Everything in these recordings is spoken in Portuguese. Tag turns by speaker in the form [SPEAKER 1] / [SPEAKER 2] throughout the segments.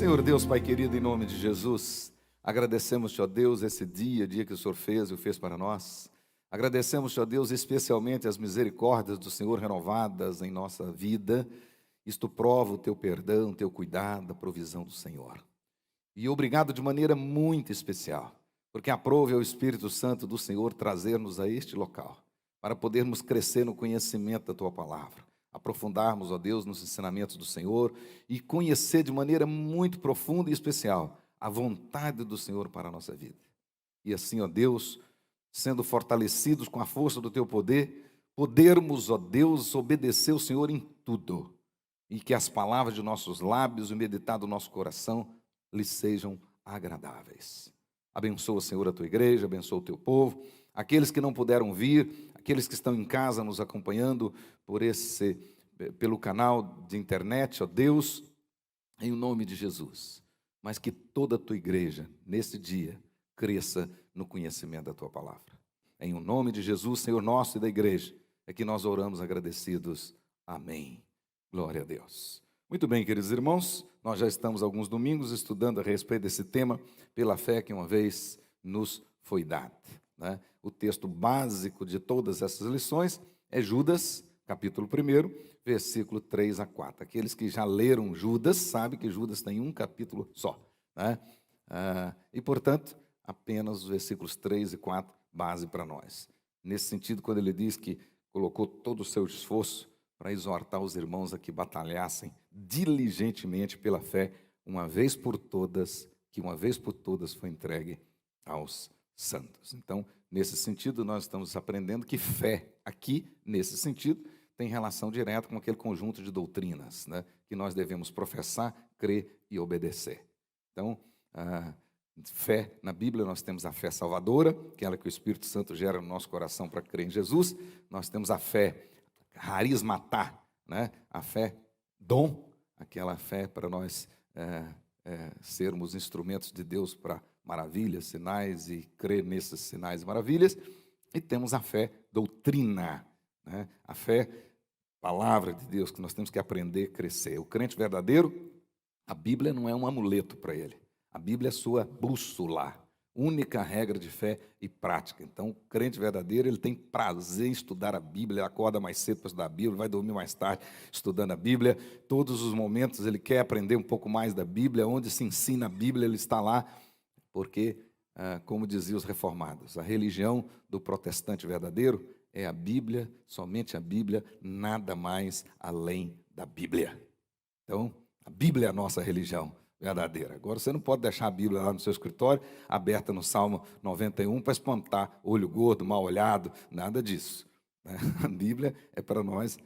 [SPEAKER 1] Senhor Deus, Pai querido, em nome de Jesus, agradecemos-te, ó Deus, esse dia que o Senhor fez e o fez para nós. Agradecemos-te, ó Deus, especialmente as misericórdias do Senhor renovadas em nossa vida. Isto prova o teu perdão, o teu cuidado, a provisão do Senhor. E obrigado de maneira muito especial, porque aprove ao Espírito Santo do Senhor trazer-nos a este local, para podermos crescer no conhecimento da tua palavra, aprofundarmos, ó Deus, nos ensinamentos do Senhor e conhecer de maneira muito profunda e especial a vontade do Senhor para a nossa vida. E assim, ó Deus, sendo fortalecidos com a força do teu poder, podermos, ó Deus, obedecer o Senhor em tudo, e que as palavras de nossos lábios e o meditar do nosso coração lhes sejam agradáveis. Abençoa, Senhor, a tua igreja, abençoa o teu povo, aqueles que não puderam vir, aqueles que estão em casa nos acompanhando pelo canal de internet, ó Deus, em nome de Jesus. Mas que toda a tua igreja, nesse dia, cresça no conhecimento da tua palavra. Em o nome de Jesus, Senhor nosso e da igreja, é que nós oramos agradecidos. Amém. Glória a Deus. Muito bem, queridos irmãos, nós já estamos alguns domingos estudando a respeito desse tema, pela fé que uma vez nos foi dada, né? O texto básico de todas essas lições é Judas, capítulo 1, versículo 3 a 4. Aqueles que já leram Judas sabem que Judas tem um capítulo só, né? E, portanto, apenas os versículos 3 e 4, base para nós. Nesse sentido, quando ele diz que colocou todo o seu esforço para exortar os irmãos a que batalhassem diligentemente pela fé, uma vez por todas, que uma vez por todas foi entregue aos santos. Então, nesse sentido, nós estamos aprendendo que fé, aqui, nesse sentido, tem relação direta com aquele conjunto de doutrinas, né, que nós devemos professar, crer e obedecer. Então, fé, na Bíblia, nós temos a fé salvadora, aquela que o Espírito Santo gera no nosso coração para crer em Jesus. Nós temos a fé carismatá, né, a fé dom, aquela fé para nós sermos instrumentos de Deus para maravilhas, sinais e crer nesses sinais e maravilhas. E temos a fé doutrina, né, a fé palavra de Deus, que nós temos que aprender a crescer. O crente verdadeiro, a Bíblia não é um amuleto para ele. A Bíblia é sua bússola, única regra de fé e prática. Então, o crente verdadeiro, ele tem prazer em estudar a Bíblia, ele acorda mais cedo para estudar a Bíblia, vai dormir mais tarde estudando a Bíblia. Todos os momentos ele quer aprender um pouco mais da Bíblia, onde se ensina a Bíblia, ele está lá, porque, como diziam os reformados, a religião do protestante verdadeiro é a Bíblia, somente a Bíblia, nada mais além da Bíblia. Então, a Bíblia é a nossa religião verdadeira. Agora, você não pode deixar a Bíblia lá no seu escritório, aberta no Salmo 91, para espantar olho gordo, mal olhado, nada disso, né? A Bíblia é para nós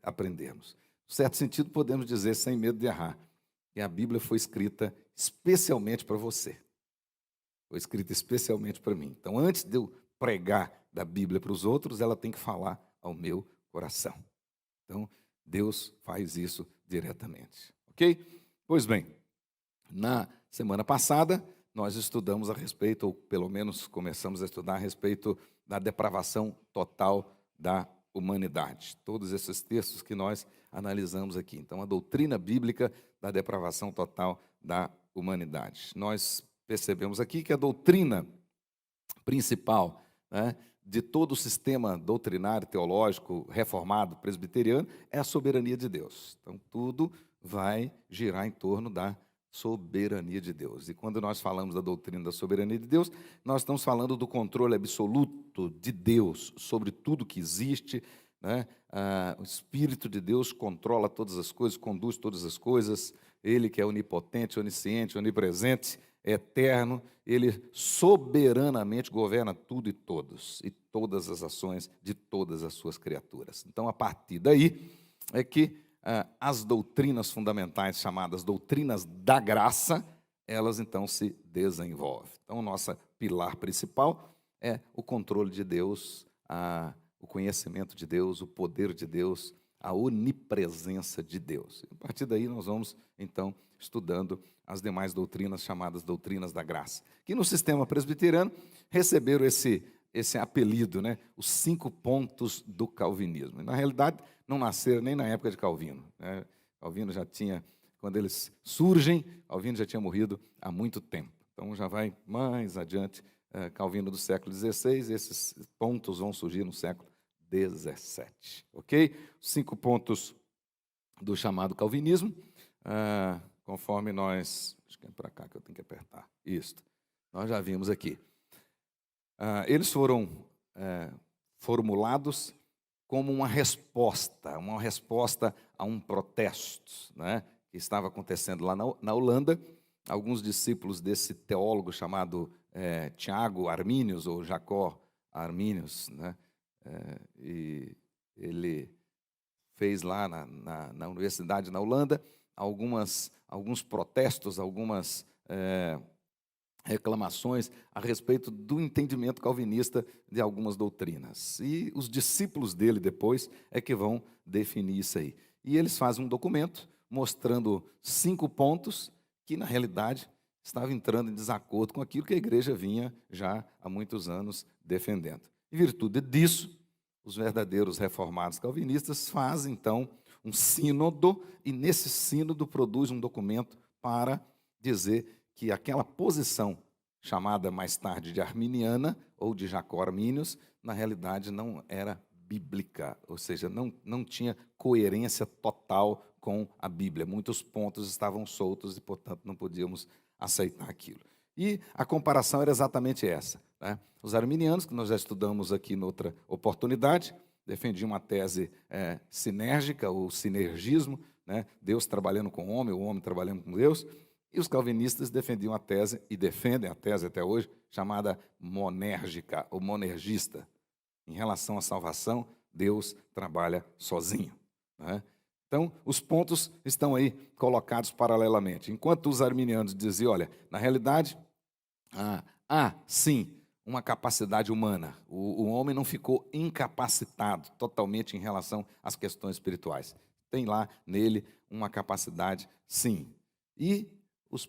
[SPEAKER 1] aprendermos. Em certo sentido, podemos dizer, sem medo de errar, que a Bíblia foi escrita especialmente para você. Foi escrita especialmente para mim. Então, antes de eu pregar da Bíblia para os outros, ela tem que falar ao meu coração. Então, Deus faz isso diretamente. Ok? Pois bem, na semana passada, nós estudamos a respeito, ou pelo menos começamos a estudar a respeito da depravação total da humanidade. Todos esses textos que nós analisamos aqui. Então, a doutrina bíblica da depravação total da humanidade. Nós percebemos aqui que a doutrina principal, né, de todo o sistema doutrinário, teológico, reformado, presbiteriano, é a soberania de Deus. Então, tudo vai girar em torno da soberania de Deus. E quando nós falamos da doutrina da soberania de Deus, nós estamos falando do controle absoluto de Deus sobre tudo que existe, né? O Espírito de Deus controla todas as coisas, conduz todas as coisas. Ele que é onipotente, onisciente, onipresente, eterno, ele soberanamente governa tudo e todos, e todas as ações de todas as suas criaturas. Então, a partir daí, é que as doutrinas fundamentais, chamadas doutrinas da graça, elas então se desenvolvem. Então, nossa pilar principal é o controle de Deus, o conhecimento de Deus, o poder de Deus, a onipresença de Deus. A partir daí, nós vamos, então, estudando as demais doutrinas, chamadas doutrinas da graça, que no sistema presbiteriano receberam esse apelido, né? Os 5 pontos do calvinismo. E, na realidade, não nasceram nem na época de Calvino, né? Calvino já tinha Quando eles surgem, Calvino já tinha morrido há muito tempo. Então já vai mais adiante, Calvino do século XVI, esses pontos vão surgir no século XVII. Ok? 5 pontos do chamado calvinismo, conforme nós... Acho que é para cá que eu tenho que apertar. Isso. Nós já vimos aqui. Eles foram formulados como uma resposta a um protesto, né, que estava acontecendo lá na Holanda. Alguns discípulos desse teólogo chamado Tiago Arminius, ou Jacó Arminius, né, e ele fez lá na universidade na Holanda alguns protestos, algumas reclamações a respeito do entendimento calvinista de algumas doutrinas. E os discípulos dele depois é que vão definir isso aí. E eles fazem um documento mostrando 5 pontos que, na realidade, estavam entrando em desacordo com aquilo que a igreja vinha já há muitos anos defendendo. Em virtude disso, os verdadeiros reformados calvinistas fazem, então, um sínodo, e nesse sínodo produz um documento para dizer que aquela posição, chamada mais tarde de arminiana, ou de Jacó Arminius, na realidade não era bíblica, ou seja, não tinha coerência total com a Bíblia. Muitos pontos estavam soltos e, portanto, não podíamos aceitar aquilo. E a comparação era exatamente essa, né? Os arminianos, que nós já estudamos aqui em outra oportunidade, defendiam uma tese sinérgica, ou sinergismo, né? Deus trabalhando com o homem trabalhando com Deus. E os calvinistas defendiam a tese, e defendem a tese até hoje, chamada monérgica, ou monergista. Em relação à salvação, Deus trabalha sozinho, né? Então, os pontos estão aí colocados paralelamente. Enquanto os arminianos diziam, olha, na realidade, sim, uma capacidade humana. O homem não ficou incapacitado totalmente em relação às questões espirituais. Tem lá nele uma capacidade, sim. E os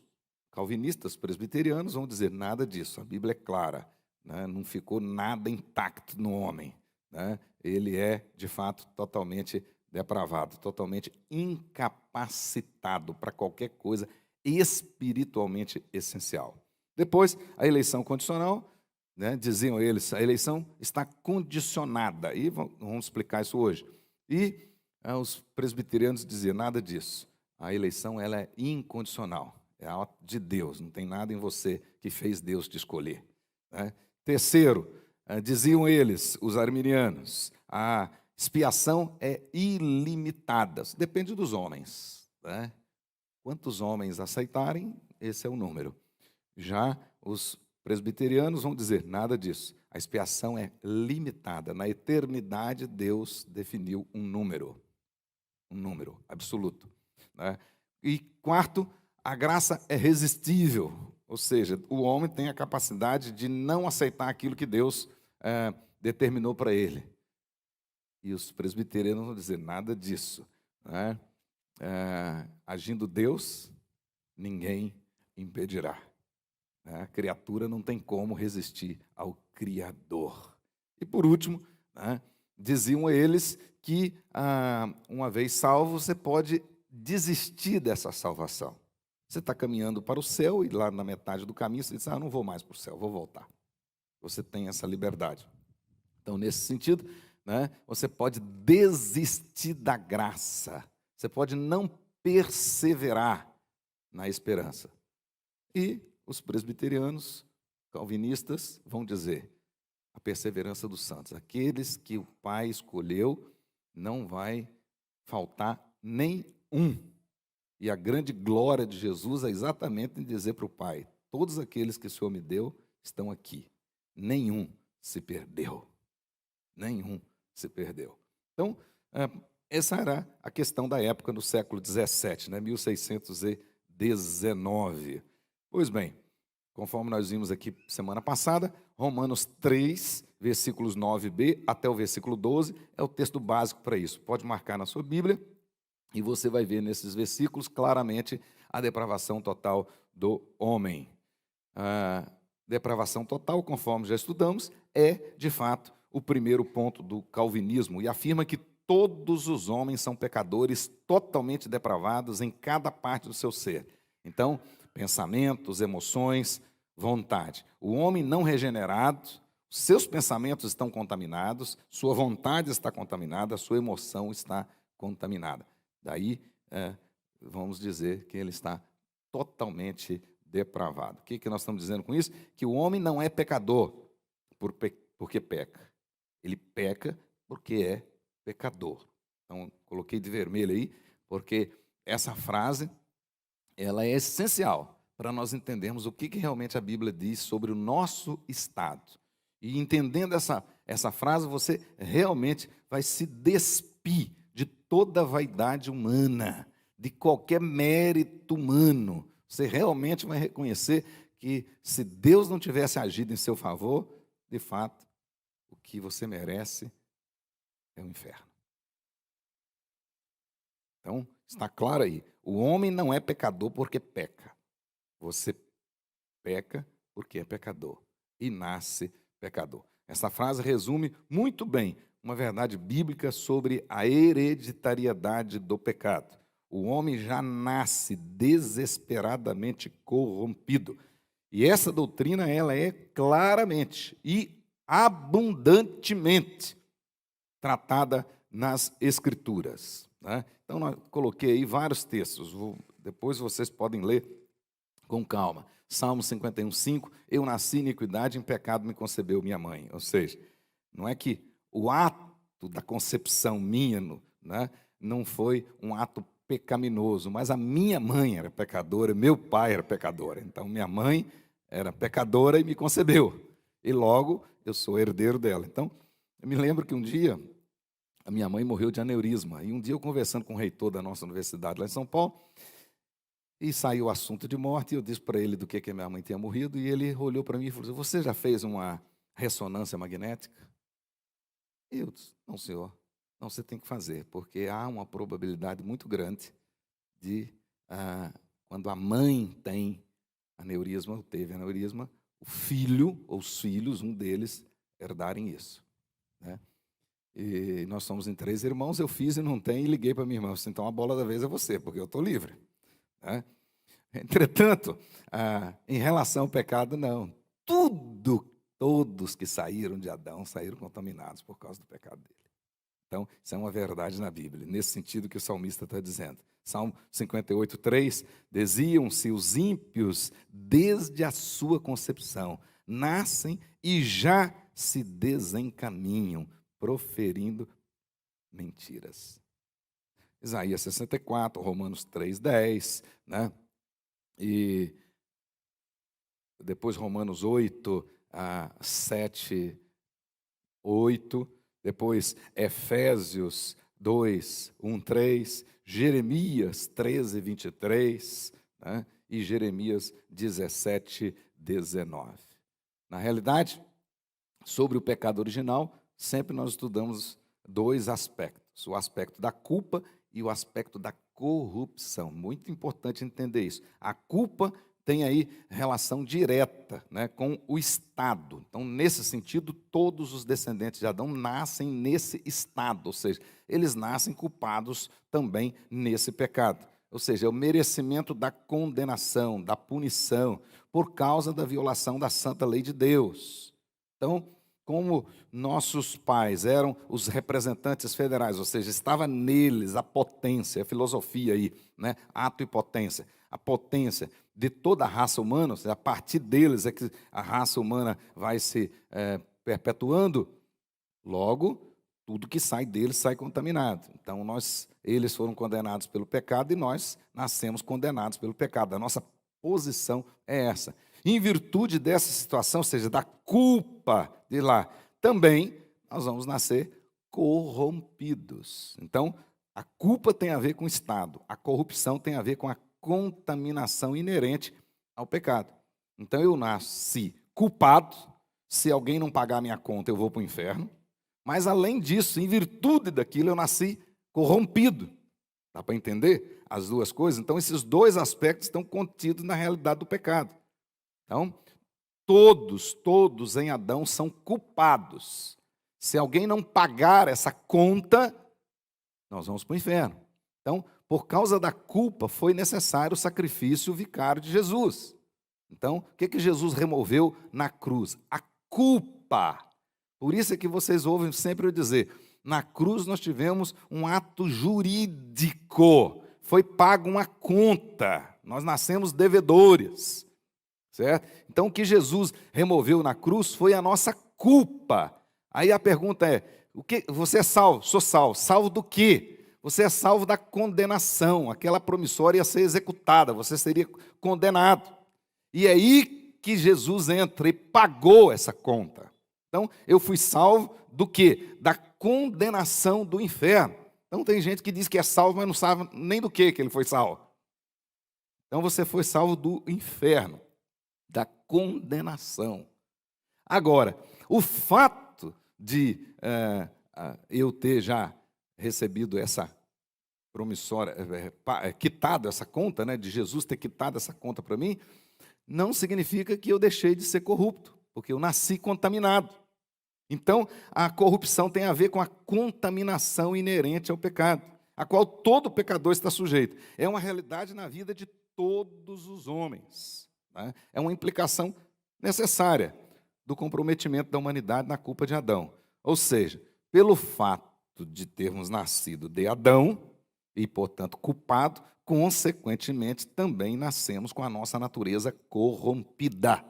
[SPEAKER 1] calvinistas presbiterianos vão dizer nada disso. A Bíblia é clara, né? Não ficou nada intacto no homem, né? Ele é, de fato, totalmente depravado, totalmente incapacitado para qualquer coisa espiritualmente essencial. Depois, a eleição condicional, né? Diziam eles, a eleição está condicionada, e vamos explicar isso hoje. E os presbiterianos diziam nada disso. A eleição ela é incondicional. É a de Deus, não tem nada em você que fez Deus te escolher, né? Terceiro, diziam eles, os arminianos, a expiação é ilimitada, depende dos homens, né? Quantos homens aceitarem, esse é o número. Já os presbiterianos vão dizer, nada disso, a expiação é limitada. Na eternidade, Deus definiu um número absoluto, né? E quarto, a graça é resistível, ou seja, o homem tem a capacidade de não aceitar aquilo que Deus determinou para ele. E os presbiterianos vão dizer, nada disso, né? Agindo Deus, ninguém impedirá, né? A criatura não tem como resistir ao Criador. E por último, né, diziam eles que, uma vez salvo, você pode desistir dessa salvação. Você está caminhando para o céu e lá na metade do caminho você diz, não vou mais para o céu, vou voltar. Você tem essa liberdade. Então, nesse sentido, né, você pode desistir da graça. Você pode não perseverar na esperança. E os presbiterianos, calvinistas, vão dizer, a perseverança dos santos. Aqueles que o Pai escolheu, não vai faltar nem um. E a grande glória de Jesus é exatamente em dizer para o Pai, todos aqueles que o Senhor me deu estão aqui. Nenhum se perdeu. Nenhum se perdeu. Então, essa era a questão da época no século XVII, né, 1619. Pois bem, conforme nós vimos aqui semana passada, Romanos 3, versículos 9b até o versículo 12, é o texto básico para isso. Pode marcar na sua Bíblia, e você vai ver nesses versículos claramente a depravação total do homem. A depravação total, conforme já estudamos, é, de fato, o primeiro ponto do calvinismo, e afirma que todos os homens são pecadores, totalmente depravados em cada parte do seu ser. Então, pensamentos, emoções, vontade. O homem não regenerado, seus pensamentos estão contaminados, sua vontade está contaminada, sua emoção está contaminada. Daí, vamos dizer que ele está totalmente depravado. O que nós estamos dizendo com isso? Que o homem não é pecador porque peca. Ele peca porque é pecador. Então, coloquei de vermelho aí, porque essa frase ela é essencial para nós entendermos o que realmente a Bíblia diz sobre o nosso estado. E entendendo essa frase, você realmente vai se despir de toda a vaidade humana, de qualquer mérito humano. Você realmente vai reconhecer que se Deus não tivesse agido em seu favor, de fato, o que você merece é o inferno. Então, está claro aí. O homem não é pecador porque peca. Você peca porque é pecador e nasce pecador. Essa frase resume muito bem uma verdade bíblica sobre a hereditariedade do pecado. O homem já nasce desesperadamente corrompido. E essa doutrina ela é claramente e abundantemente tratada nas Escrituras, né? Então, eu coloquei aí vários textos, depois vocês podem ler com calma. Salmo 51:5, eu nasci em iniquidade, em pecado me concebeu minha mãe. Ou seja, não é que o ato da concepção minha, né, não foi um ato pecaminoso, mas a minha mãe era pecadora, meu pai era pecador. Então, minha mãe era pecadora e me concebeu. E logo, eu sou herdeiro dela. Então, eu me lembro que um dia, a minha mãe morreu de aneurisma. E um dia eu conversando com o reitor da nossa universidade lá em São Paulo, e saiu o assunto de morte, e eu disse para ele do que a minha mãe tinha morrido, e ele olhou para mim e falou assim, você já fez uma ressonância magnética? E eu disse, não, senhor, não, você tem que fazer, porque há uma probabilidade muito grande de, quando a mãe tem aneurisma, ou teve aneurisma, o filho, ou os filhos, um deles, herdarem isso, né? E nós somos em 3 irmãos, eu fiz e não tem, e liguei para minha irmã, disse, então a bola da vez é você, porque eu estou livre, né? Entretanto, em relação ao pecado, não. Todos que saíram de Adão saíram contaminados por causa do pecado dele. Então, isso é uma verdade na Bíblia, nesse sentido que o salmista está dizendo. Salmo 58:3, desviam-se os ímpios desde a sua concepção, nascem e já se desencaminham, proferindo mentiras. Isaías 64, Romanos 3:10, né? E depois Romanos 8, 7, 8, depois Efésios 2, 1, 3, Jeremias 13, 23, né? E Jeremias 17, 19. Na realidade, sobre o pecado original, sempre nós estudamos 2 aspectos, o aspecto da culpa e o aspecto da corrupção. Muito importante entender isso. A culpa tem aí relação direta, né, com o Estado. Então, nesse sentido, todos os descendentes de Adão nascem nesse estado, ou seja, eles nascem culpados também nesse pecado. Ou seja, é o merecimento da condenação, da punição, por causa da violação da santa lei de Deus. Então, como nossos pais eram os representantes federais, ou seja, estava neles a potência, a filosofia aí, né? Ato e potência. A potência de toda a raça humana, ou seja, a partir deles é que a raça humana vai se perpetuando, logo, tudo que sai deles sai contaminado. Então, eles foram condenados pelo pecado e nós nascemos condenados pelo pecado. A nossa posição é essa. Em virtude dessa situação, ou seja, da culpa de lá, também nós vamos nascer corrompidos. Então, a culpa tem a ver com o Estado, a corrupção tem a ver com a contaminação inerente ao pecado. Então, eu nasci culpado, se alguém não pagar a minha conta, eu vou para o inferno, mas, além disso, em virtude daquilo, eu nasci corrompido. Dá para entender as duas coisas? Então, esses 2 aspectos estão contidos na realidade do pecado. Então, todos em Adão são culpados. Se alguém não pagar essa conta, nós vamos para o inferno. Então, por causa da culpa, foi necessário o sacrifício vicário de Jesus. Então, o que Jesus removeu na cruz? A culpa. Por isso é que vocês ouvem sempre eu dizer, na cruz nós tivemos um ato jurídico, foi pago uma conta, nós nascemos devedores, certo? Então, o que Jesus removeu na cruz foi a nossa culpa. Aí a pergunta é, o que você é salvo? Sou salvo. Salvo do quê? Você é salvo da condenação, aquela promissória ia ser executada, você seria condenado. E é aí que Jesus entra e pagou essa conta. Então, eu fui salvo do quê? Da condenação do inferno. Então, tem gente que diz que é salvo, mas não sabe nem do que ele foi salvo. Então, você foi salvo do inferno, da condenação. Agora, o fato de eu ter já recebido essa promissória, quitado essa conta, né, de Jesus ter quitado essa conta para mim, não significa que eu deixei de ser corrupto, porque eu nasci contaminado. Então, a corrupção tem a ver com a contaminação inerente ao pecado, a qual todo pecador está sujeito. É uma realidade na vida de todos os homens, né? É uma implicação necessária do comprometimento da humanidade na culpa de Adão. Ou seja, pelo fato de termos nascido de Adão, e, portanto, culpado, consequentemente, também nascemos com a nossa natureza corrompida.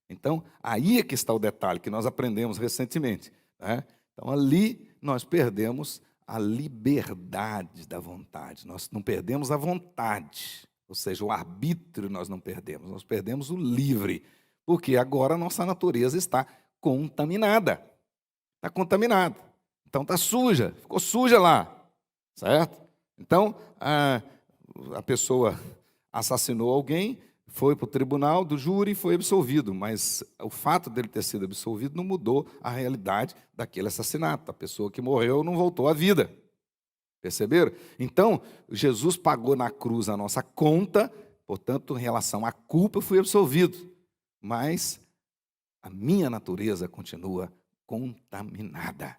[SPEAKER 1] Então, aí é que está o detalhe que nós aprendemos recentemente, né? Então, ali nós perdemos a liberdade da vontade, nós não perdemos a vontade, ou seja, o arbítrio nós não perdemos, nós perdemos o livre, porque agora a nossa natureza está contaminada, então está suja, ficou suja lá, certo? Então, a pessoa assassinou alguém, foi para o tribunal do júri e foi absolvido, mas o fato dele ter sido absolvido não mudou a realidade daquele assassinato. A pessoa que morreu não voltou à vida. Perceberam? Então, Jesus pagou na cruz a nossa conta, portanto, em relação à culpa, eu fui absolvido. Mas a minha natureza continua contaminada.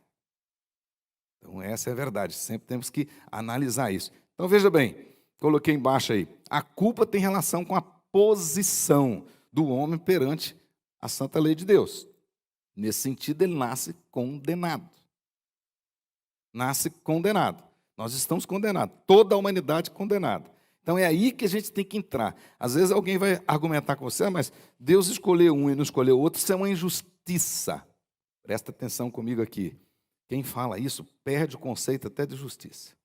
[SPEAKER 1] Então, essa é a verdade. Sempre temos que analisar isso. Então, veja bem, coloquei embaixo aí. A culpa tem relação com a posição do homem perante a santa lei de Deus. Nesse sentido, ele nasce condenado. Nasce condenado. Nós estamos condenados. Toda a humanidade condenada. Então, é aí que a gente tem que entrar. Às vezes alguém vai argumentar com você, mas Deus escolheu um e não escolheu outro, isso é uma injustiça. Presta atenção comigo aqui. Quem fala isso perde o conceito até de justiça.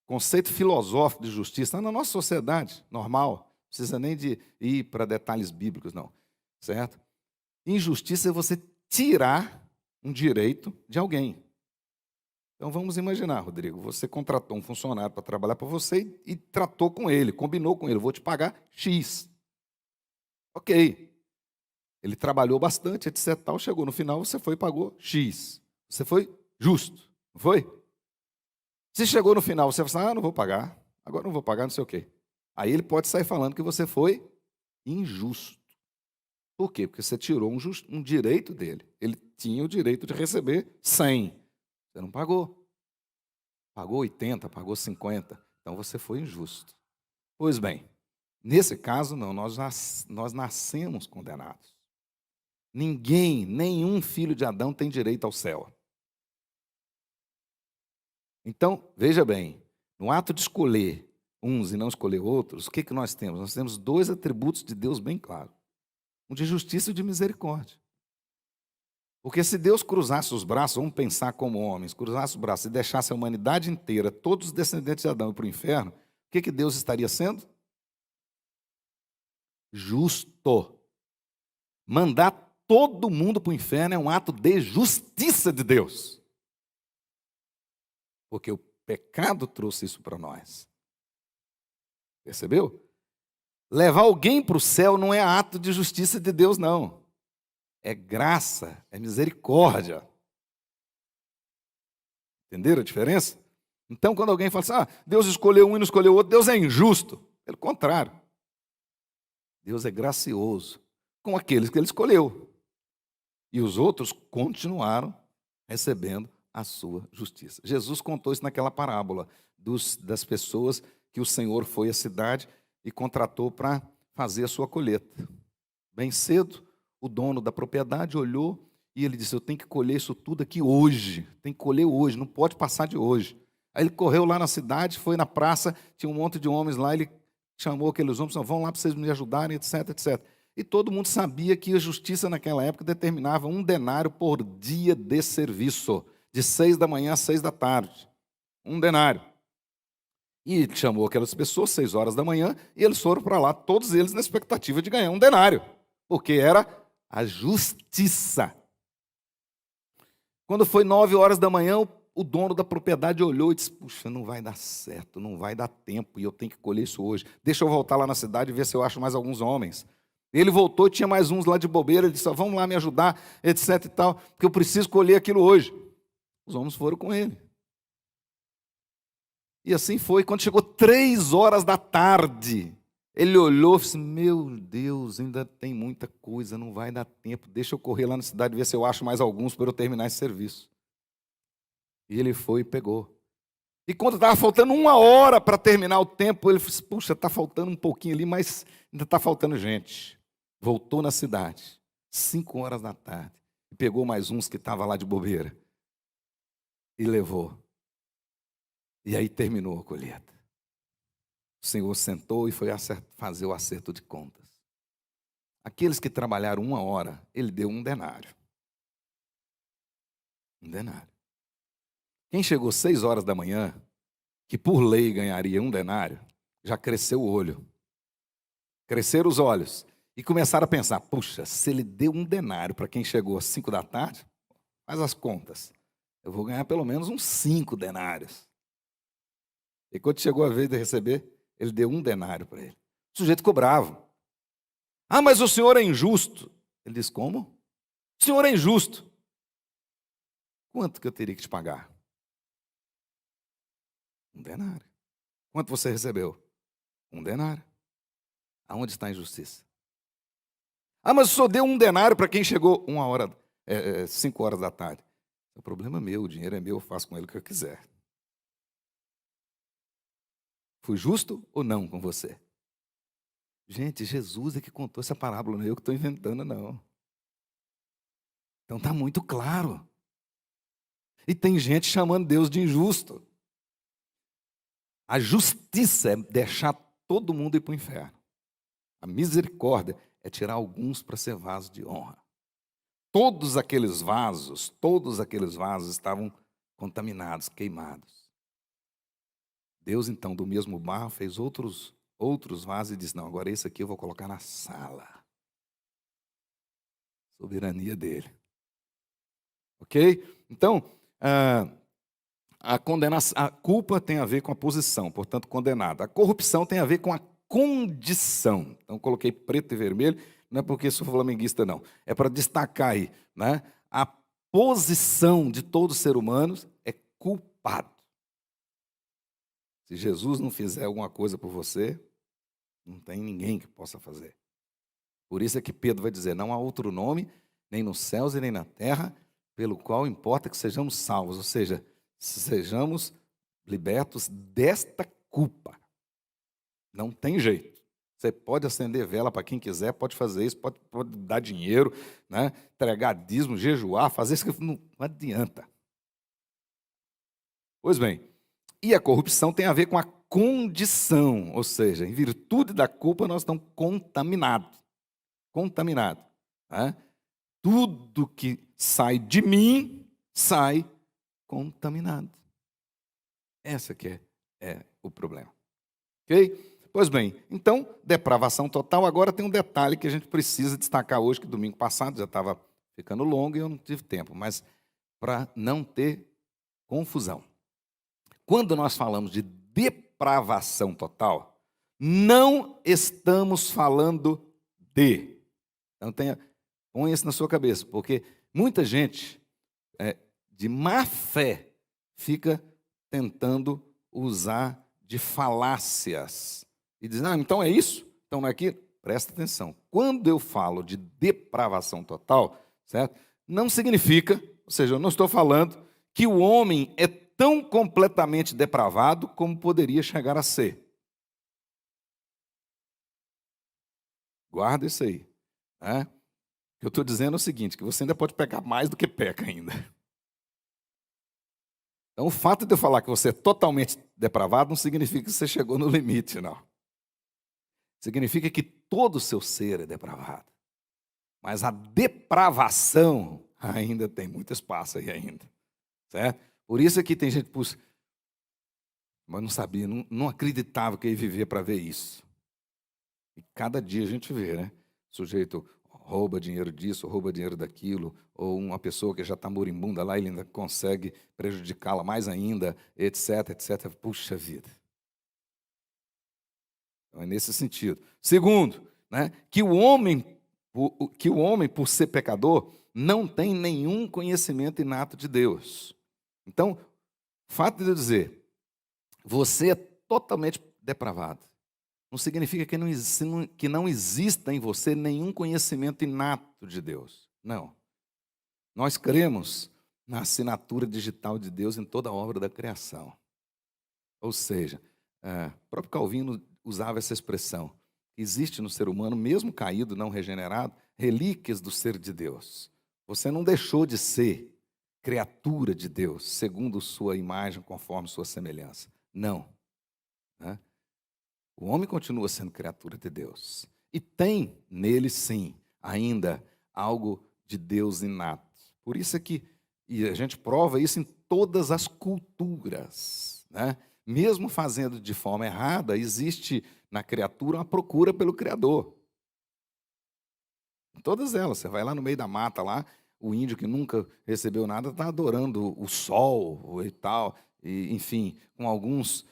[SPEAKER 1] Conceito filosófico de justiça, na nossa sociedade normal, não precisa nem de ir para detalhes bíblicos, não, certo? Injustiça é você tirar um direito de alguém. Então vamos imaginar, Rodrigo, você contratou um funcionário para trabalhar para você e tratou com ele, combinou com ele, vou te pagar X. Ok. Ele trabalhou bastante, etc. Tal, chegou no final, você foi e pagou X. Você foi justo, não foi? Se chegou no final, você fala assim, não vou pagar, agora não vou pagar, não sei o quê. Aí ele pode sair falando que você foi injusto. Por quê? Porque você tirou um direito dele. Ele tinha o direito de receber 100. Você não pagou. Pagou 80, pagou 50. Então você foi injusto. Pois bem, nesse caso não, nós nascemos condenados. Ninguém, nenhum filho de Adão tem direito ao céu. Então, veja bem, no ato de escolher uns e não escolher outros, o que nós temos? Nós temos dois atributos de Deus bem claros. Um de justiça e um de misericórdia. Porque se Deus cruzasse os braços, vamos pensar como homens, cruzasse os braços e deixasse a humanidade inteira, todos os descendentes de Adão ir para o inferno, o que Deus estaria sendo? Justo. Mandar todo mundo para o inferno é um ato de justiça de Deus. Porque o pecado trouxe isso para nós. Percebeu? Levar alguém para o céu não é ato de justiça de Deus, não. É graça, é misericórdia. Entenderam a diferença? Então, quando alguém fala assim, Deus escolheu um e não escolheu outro, Deus é injusto. Pelo contrário. Deus é gracioso com aqueles que Ele escolheu. E os outros continuaram recebendo a sua justiça. Jesus contou isso naquela parábola das pessoas que o Senhor foi à cidade e contratou para fazer a sua colheita. Bem cedo, o dono da propriedade olhou e ele disse: eu tenho que colher isso tudo aqui hoje, tem que colher hoje, não pode passar de hoje. Aí ele correu lá na cidade, foi na praça, tinha um monte de homens lá, ele chamou aqueles homens, vão lá para vocês me ajudarem, etc, etc. E todo mundo sabia que a justiça naquela época determinava 1 denário por dia de serviço, de 6 da manhã às 6 da tarde. 1 denário. E ele chamou aquelas pessoas, 6 horas da manhã, e eles foram para lá, todos eles na expectativa de ganhar 1 denário, porque era a justiça. Quando foi 9 horas da manhã, o dono da propriedade olhou e disse: puxa, não vai dar certo, não vai dar tempo, e eu tenho que colher isso hoje. Deixa eu voltar lá na cidade e ver se eu acho mais alguns homens. Ele voltou, tinha mais uns lá de bobeira, ele disse: vamos lá me ajudar, etc e tal, porque eu preciso colher aquilo hoje. Os homens foram com ele. E assim foi. Quando chegou 3 horas da tarde, ele olhou e disse: meu Deus, ainda tem muita coisa, não vai dar tempo, deixa eu correr lá na cidade e ver se eu acho mais alguns para eu terminar esse serviço. E ele foi e pegou. E quando estava faltando 1 hora para terminar o tempo, ele disse: puxa, está faltando um pouquinho ali, mas ainda está faltando gente. Voltou na cidade, 5 horas da tarde, e pegou mais uns que estavam lá de bobeira, e levou. E aí terminou a colheita. O Senhor sentou e foi fazer o acerto de contas. Aqueles que trabalharam 1 hora, ele deu 1 denário. 1 denário. Quem chegou 6 horas da manhã, que por lei ganharia 1 denário, já cresceu o olho. Cresceram os olhos. E começaram a pensar: puxa, se ele deu 1 denário para quem chegou às 5 da tarde, faz as contas, eu vou ganhar pelo menos uns 5 denários. E quando chegou a vez de receber, ele deu 1 denário para ele. O sujeito ficou bravo. Ah, mas o senhor é injusto. Ele disse: como? O senhor é injusto. Quanto que eu teria que te pagar? 1 denário. Quanto você recebeu? 1 denário. Aonde está a injustiça? Ah, mas o senhor deu 1 denário para quem chegou 5 horas da tarde. O problema é meu, o dinheiro é meu, eu faço com ele o que eu quiser. Fui justo ou não com você? Gente, Jesus é que contou essa parábola, não é eu que estou inventando, não. Então está muito claro. E tem gente chamando Deus de injusto. A justiça é deixar todo mundo ir para o inferno. A misericórdia é tirar alguns para ser vaso de honra. Todos aqueles vasos estavam contaminados, queimados. Deus, então, do mesmo barro, fez outros vasos e disse: não, agora esse aqui eu vou colocar na sala. Soberania dele. Ok? Então, a culpa tem a ver com a posição, portanto, condenado. A corrupção tem a ver com a condição. Então, coloquei preto e vermelho, não é porque sou flamenguista, não. É para destacar aí, né? A posição de todo ser humano é culpado. Se Jesus não fizer alguma coisa por você, não tem ninguém que possa fazer. Por isso é que Pedro vai dizer: não há outro nome, nem nos céus e nem na terra, pelo qual importa que sejamos salvos. Ou seja, sejamos libertos desta culpa. Não tem jeito. Você pode acender vela para quem quiser, pode fazer isso, pode dar dinheiro, né? Entregar dízimo, jejuar, fazer isso, não adianta. Pois bem, e a corrupção tem a ver com a condição, ou seja, em virtude da culpa nós estamos contaminados. Contaminados. Né? Tudo que sai de mim, sai contaminado. Essa que é o problema. Ok? Pois bem, então, depravação total. Agora tem um detalhe que a gente precisa destacar hoje, que domingo passado já estava ficando longo e eu não tive tempo, mas para não ter confusão. Quando nós falamos de depravação total, não estamos falando de. Então, põe isso na sua cabeça, porque muita gente de má fé fica tentando usar de falácias. E diz: então é isso? Então não é aquilo? Presta atenção. Quando eu falo de depravação total, certo? Não significa, ou seja, eu não estou falando que o homem é tão completamente depravado como poderia chegar a ser. Guarda isso aí. Né? O que eu estou dizendo é o seguinte, que você ainda pode pecar mais do que peca ainda. Então, o fato de eu falar que você é totalmente depravado não significa que você chegou no limite, não. Significa que todo o seu ser é depravado. Mas a depravação ainda tem muito espaço aí ainda. Certo? Por isso é que tem gente, puxa, mas não sabia, não acreditava que ia viver para ver isso. E cada dia a gente vê, né? O sujeito rouba dinheiro disso, rouba dinheiro daquilo, ou uma pessoa que já está moribunda lá, ele ainda consegue prejudicá-la mais ainda, etc, etc. Puxa vida. Então é nesse sentido. Segundo, né, que o homem, por ser pecador, não tem nenhum conhecimento inato de Deus. Então, o fato de eu dizer, você é totalmente depravado, não significa que não exista em você nenhum conhecimento inato de Deus. Não. Nós cremos na assinatura digital de Deus em toda a obra da criação. Ou seja, o próprio Calvino usava essa expressão. Existe no ser humano, mesmo caído, não regenerado, relíquias do ser de Deus. Você não deixou de ser criatura de Deus, segundo sua imagem, conforme sua semelhança. Não. Né? O homem continua sendo criatura de Deus. E tem nele, sim, ainda algo de Deus inato. Por isso é que e a gente prova isso em todas as culturas. Né? Mesmo fazendo de forma errada, existe na criatura uma procura pelo Criador. Em todas elas. Você vai lá no meio da mata, lá, o índio que nunca recebeu nada está adorando o sol e tal. E, enfim, com algumas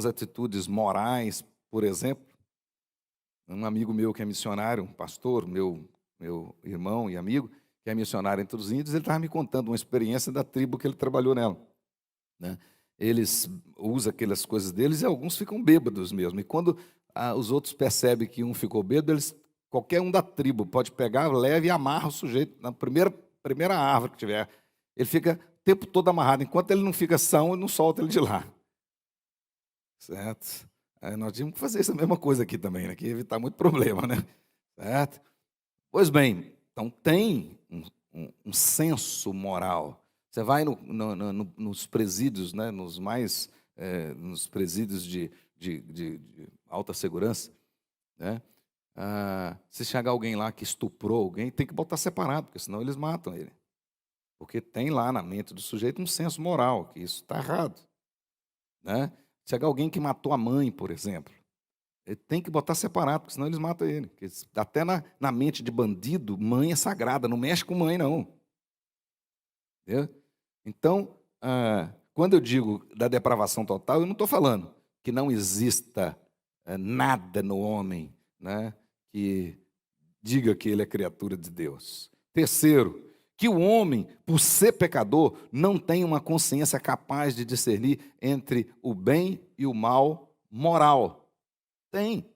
[SPEAKER 1] atitudes morais, por exemplo. Um amigo meu que é missionário, um pastor, meu irmão e amigo, que é missionário entre os índios, ele estava me contando uma experiência da tribo que ele trabalhou nela. Né? Eles usam aquelas coisas deles e alguns ficam bêbados mesmo. E quando os outros percebem que um ficou bêbado, qualquer um da tribo pode pegar, leva e amarra o sujeito na primeira árvore que tiver. Ele fica o tempo todo amarrado. Enquanto ele não fica são, ele não solta ele de lá. Certo? Nós tínhamos que fazer essa mesma coisa aqui também, né? Que evitar muito problema, né? Certo? Pois bem, então tem um senso moral. Você vai nos presídios, né? Nos presídios de alta segurança, né? Se chegar alguém lá que estuprou alguém, tem que botar separado, porque senão eles matam ele. Porque tem lá na mente do sujeito um senso moral, que isso está errado. Né? Se chegar alguém que matou a mãe, por exemplo, ele tem que botar separado, porque senão eles matam ele. Porque até na mente de bandido, mãe é sagrada, não mexe com mãe, não. Entendeu? Então, quando eu digo da depravação total, eu não estou falando que não exista nada no homem, né, que diga que ele é criatura de Deus. Terceiro, que o homem, por ser pecador, não tem uma consciência capaz de discernir entre o bem e o mal moral. Tem.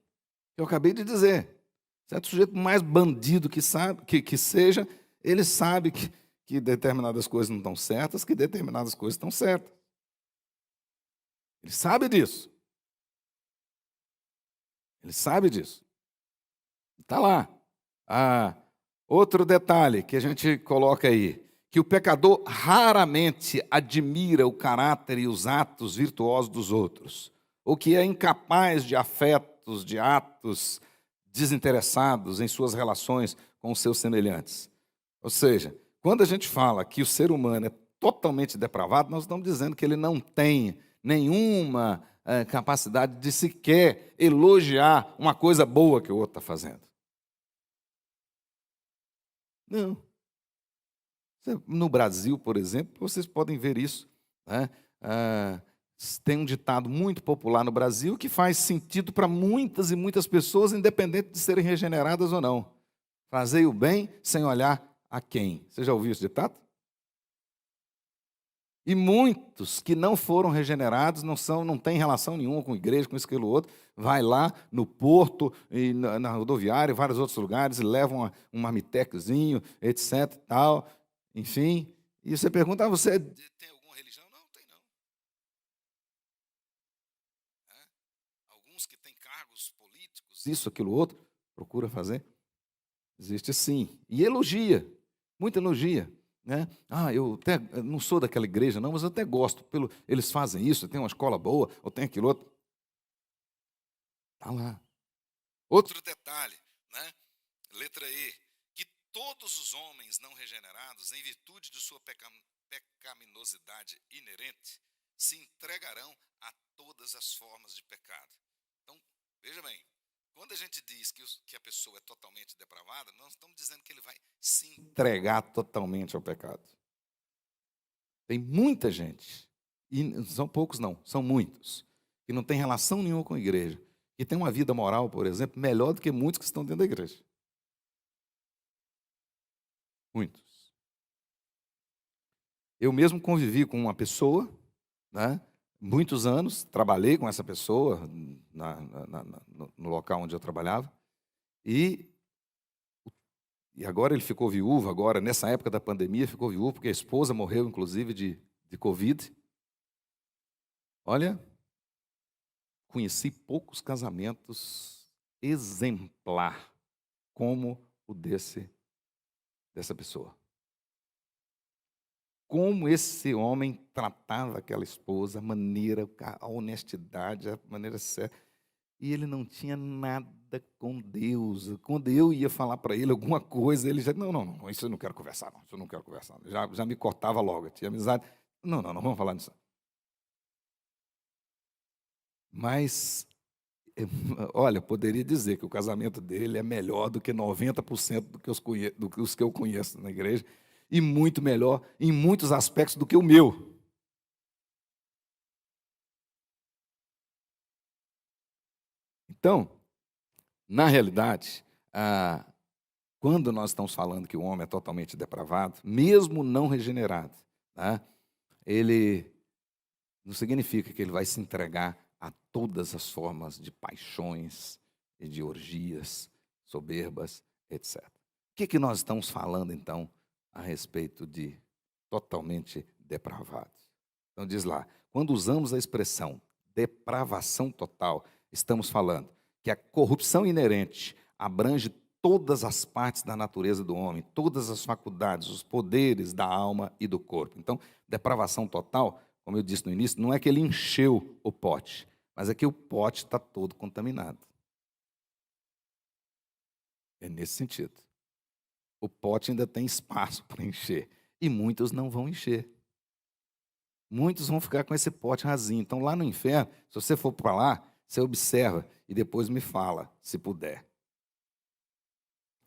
[SPEAKER 1] Eu acabei de dizer. Certo sujeito mais bandido que seja, ele sabe que determinadas coisas não estão certas, que determinadas coisas estão certas. Ele sabe disso. Ele sabe disso. Está lá. Outro detalhe que a gente coloca aí, que o pecador raramente admira o caráter e os atos virtuosos dos outros, ou que é incapaz de afetos, de atos desinteressados em suas relações com os seus semelhantes. Ou seja, quando a gente fala que o ser humano é totalmente depravado, nós estamos dizendo que ele não tem nenhuma capacidade de sequer elogiar uma coisa boa que o outro está fazendo. Não. No Brasil, por exemplo, vocês podem ver isso. Né? Tem um ditado muito popular no Brasil que faz sentido para muitas e muitas pessoas, independente de serem regeneradas ou não. Fazei o bem sem olhar a quem. Você já ouviu esse ditado? E muitos que não foram regenerados, não têm relação nenhuma com a igreja, com isso, aquilo, outro, vai lá no porto, e na rodoviária, em vários outros lugares, e levam um marmitecozinho, etc, tal, enfim, E você pergunta, você tem alguma religião? Não, tem não. É? Alguns que têm cargos políticos, isso, aquilo, outro, procura fazer. Existe sim. E elogia, muita elogia. Né? Eu até não sou daquela igreja, não, mas eu até gosto. Eles fazem isso, tem uma escola boa, ou tem aquilo outro. Está lá. Outro detalhe, né? Letra E, que todos os homens não regenerados, em virtude de sua pecaminosidade inerente, se entregarão a todas as formas de pecado. Então, veja bem, quando a gente diz que a pessoa é totalmente depravada, nós estamos dizendo que ele vai se entregar totalmente ao pecado. Tem muita gente, e são poucos não, são muitos, que não tem relação nenhuma com a igreja, que tem uma vida moral, por exemplo, melhor do que muitos que estão dentro da igreja. Muitos. Eu mesmo convivi com uma pessoa, né, muitos anos, trabalhei com essa pessoa no local onde eu trabalhava, e agora ele ficou viúvo, agora, nessa época da pandemia, ficou viúvo, porque a esposa morreu, inclusive, de Covid. Olha, conheci poucos casamentos exemplar como o dessa pessoa. Como esse homem tratava aquela esposa, a maneira, a honestidade, a maneira certa. E ele não tinha nada com Deus. Quando eu ia falar para ele alguma coisa, ele já, não, isso eu não quero conversar, não, isso eu não quero conversar. Já me cortava logo, tinha amizade. Não, vamos falar nisso. Mas, olha, poderia dizer que o casamento dele é melhor do que 90% do que os que eu conheço na igreja, e muito melhor em muitos aspectos do que o meu. Então, na realidade, quando nós estamos falando que o homem é totalmente depravado, mesmo não regenerado, tá? Ele não significa que ele vai se entregar a todas as formas de paixões e de orgias, soberbas, etc. O que nós estamos falando, então, a respeito de totalmente depravados? Então, diz lá, quando usamos a expressão depravação total, estamos falando que a corrupção inerente abrange todas as partes da natureza do homem, todas as faculdades, os poderes da alma e do corpo. Então, depravação total, como eu disse no início, não é que ele encheu o pote, mas é que o pote está todo contaminado. É nesse sentido. O pote ainda tem espaço para encher, e muitos não vão encher. Muitos vão ficar com esse pote rasinho. Então, lá no inferno, se você for para lá, você observa e depois me fala, se puder.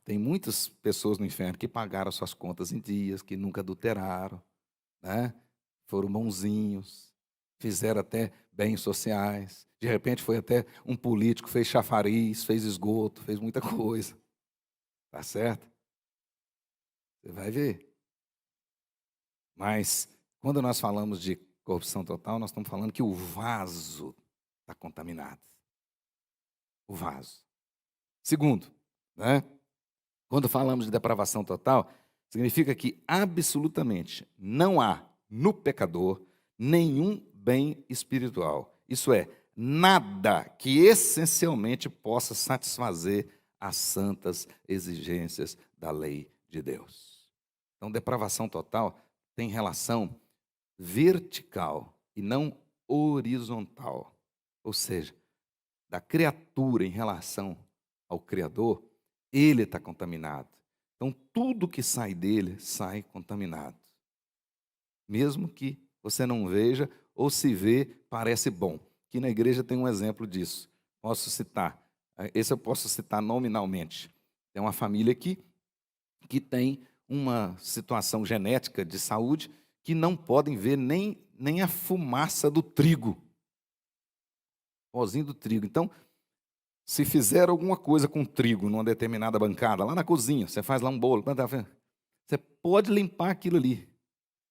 [SPEAKER 1] Tem muitas pessoas no inferno que pagaram suas contas em dias, que nunca adulteraram, né? Foram bonzinhos, fizeram até bens sociais. De repente foi até um político, fez chafariz, fez esgoto, fez muita coisa. Tá certo? Você vai ver. Mas quando nós falamos de corrupção total, nós estamos falando que o vaso está contaminado. O vaso. Segundo, né? Quando falamos de depravação total, significa que absolutamente não há no pecador nenhum bem espiritual. Isso é, nada que essencialmente possa satisfazer as santas exigências da lei de Deus. Então, depravação total tem relação vertical e não horizontal. Ou seja, da criatura em relação ao Criador, ele está contaminado. Então, tudo que sai dele sai contaminado. Mesmo que você não veja ou se vê, parece bom. Aqui na igreja tem um exemplo disso. Posso citar. Esse eu posso citar nominalmente. Tem uma família aqui que tem uma situação genética de saúde que não podem ver nem a fumaça do trigo. Pozinho do trigo. Então, se fizer alguma coisa com trigo numa determinada bancada, lá na cozinha, você faz lá um bolo, você pode limpar aquilo ali.